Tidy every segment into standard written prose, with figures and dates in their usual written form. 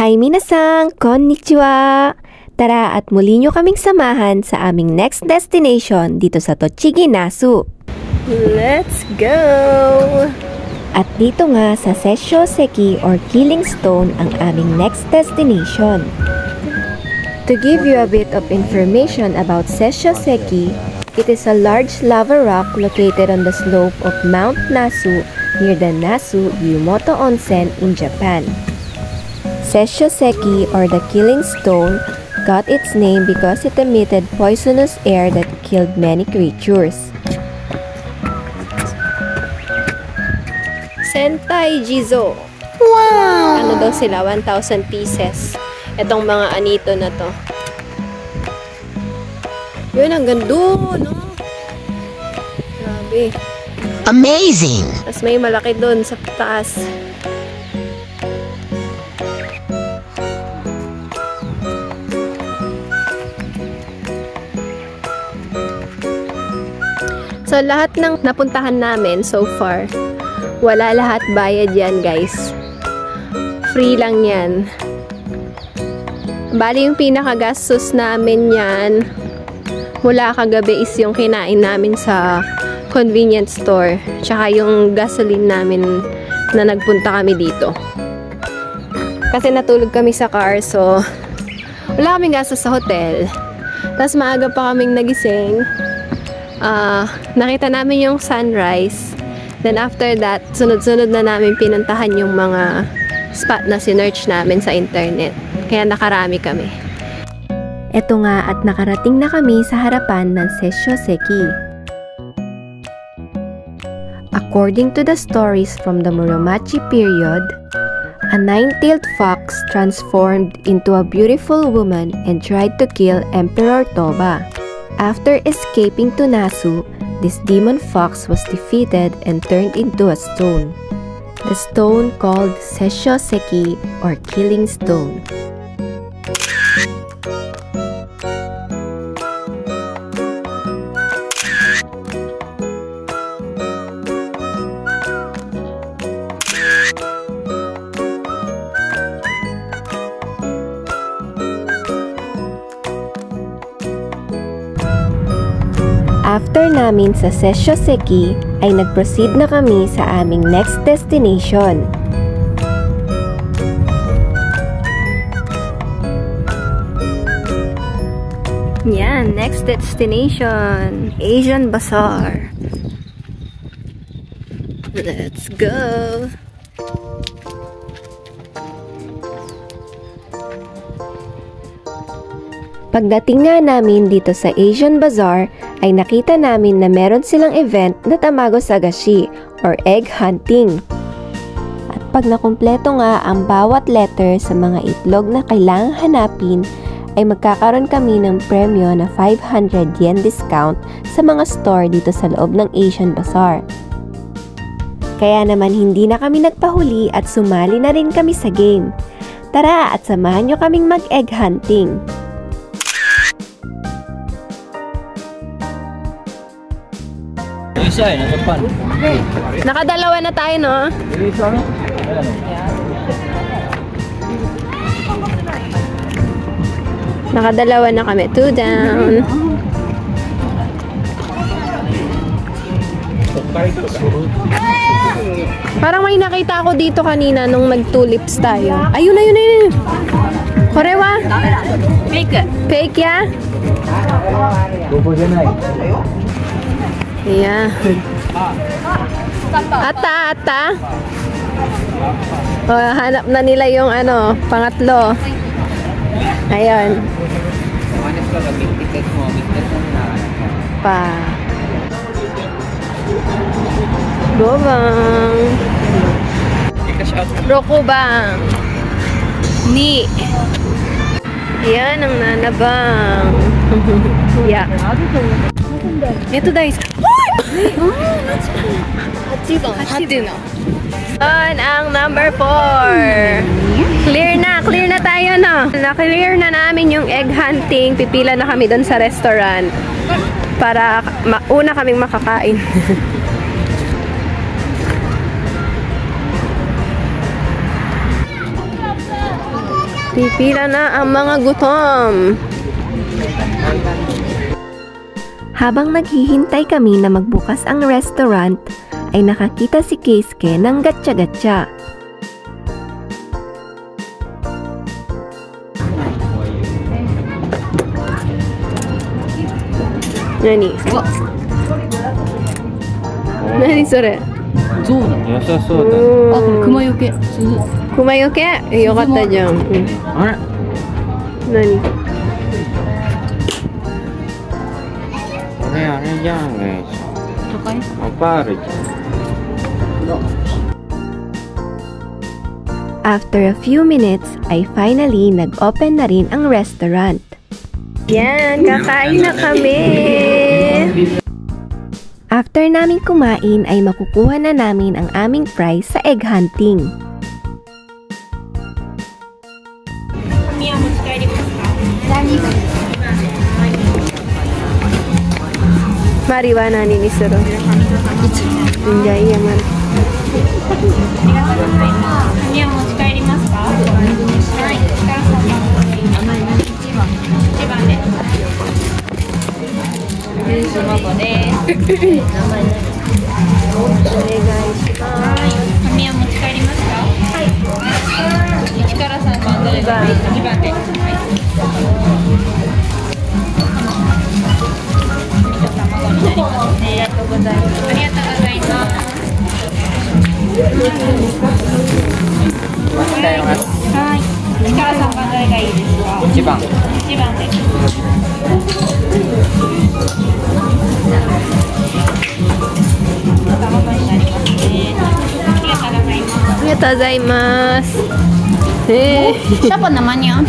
Hi minasan! Konnichiwa! Tara at muli nyo kaming samahan sa aming next destination dito sa Tochigi, Nasu. Let's go! At dito nga sa Sessho Seki or Killing Stone ang aming next destination. To give you a bit of information about Sessho Seki, it is a large lava rock located on the slope of Mount Nasu near the Nasu Yumoto Onsen in Japan. Sessho Seki or the Killing Stone got its name because it emitted poisonous air that killed many creatures. Sentai Jizo. Wow! Ano daw sila? 1,000 pieces. Itong mga anito na to. Yun, ang gando, no? Grabe. Amazing! Tapos may malaki doon sa taas. So, lahat ng napuntahan namin so far, wala lahat bayad yan, guys. Free lang yan. Bali, yung pinakagastos namin yan, mula kagabi is yung kinain namin sa convenience store. Tsaka yung gasoline namin na nagpunta kami dito. Kasi natulog kami sa car, so wala kaming gastos sa hotel. Tapos maaga pa kaming nagising. Nakita namin yung sunrise. Then after that, sunod-sunod na namin pinuntahan yung mga spot na sinearch namin sa internet. Kaya nakarami kami. Eto nga at nakarating na kami sa harapan ng Sessho Seki. According to the stories from the Muromachi period, a nine-tailed fox transformed into a beautiful woman and tried to kill Emperor Toba. After escaping to Nasu, this demon fox was defeated and turned into a stone. The stone called Sessho Seki or Killing Stone. After namin sa Sessho Seki, ay nag-proceed na kami sa aming next destination. Yan, next destination, Asian Bazaar. Let's go! Pagdating nga namin dito sa Asian Bazaar, ay nakita namin na meron silang event na Tamago Sagashi or egg hunting. At pag nakumpleto nga ang bawat letter sa mga itlog na kailangang hanapin, ay magkakaroon kami ng premyo na 500 yen discount sa mga store dito sa loob ng Asian Bazaar. Kaya naman hindi na kami nagpahuli at sumali na rin kami sa game. Tara at samahan nyo kaming mag-egg hunting. Nakadalawa na tayo, no? Nakadalawa na kami. 2 down. Parang may nakita ako dito kanina nung nag-tulips tayo. Ayun, ayun, ayun. Korewa? Fake. Fake, ya? Yeah. Ata. Oh, hanap na nila yung ano, pangatlo. Ayun. Pa. Gobang. Rokubang. Ni. Ayan ang nanabang. Yeah. Ito guys. On ang number 4. Clear na tayo, no? Na-clear na namin yung egg hunting. Pipila na kami doon sa restaurant para una kaming makakain. Pipila na ang mga gutom. Habang naghihintay kami na magbukas ang restaurant, ay nakakita si Keisuke ng gatsa-gatsa. Nani? Nani それ? 象だ。良さそうだ。あ、これ熊よけ。熊よけ? よかったじゃん。あれ何? これあれじゃんね。高い？オパールじゃん。 After a few minutes, ay finally nag-open na rin ang restaurant. Yan, kakain na kami! After namin kumain ay makukuha na namin ang aming prize sa egg hunting. Mari wa nani ni suru? Hindi yaman. 紙は持ち帰りますか？はい。力さんの1番で。卵です。お願いします。紙は持ち帰りますか？はい。1から3番どれが2番で。はい。卵になりますね。ありがとうございます。ありがとうございます。 はい。1から3番どれがいいですか？1番。1番です。卵になりますね。ありがとうございます。ありがとうございます。Siapa namanya?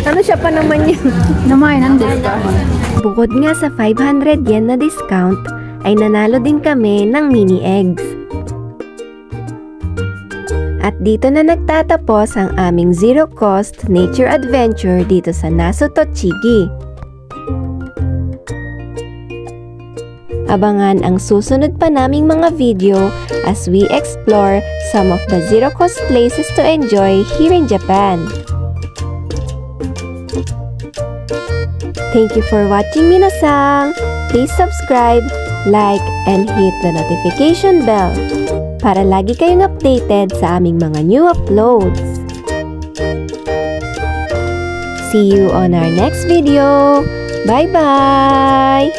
Ano siya pa naman yun? Namay nandesu ka? Bukod nga sa 500 yen na discount, ay nanalo din kami ng mini eggs. At dito na nagtatapos ang aming zero-cost nature adventure dito sa Nasu Tochigi. Abangan ang susunod pa naming mga video as we explore some of the zero-cost places to enjoy here in Japan. Thank you for watching, minasan! Please subscribe, like, and hit the notification bell para lagi kayong updated sa aming mga new uploads. See you on our next video! Bye-bye!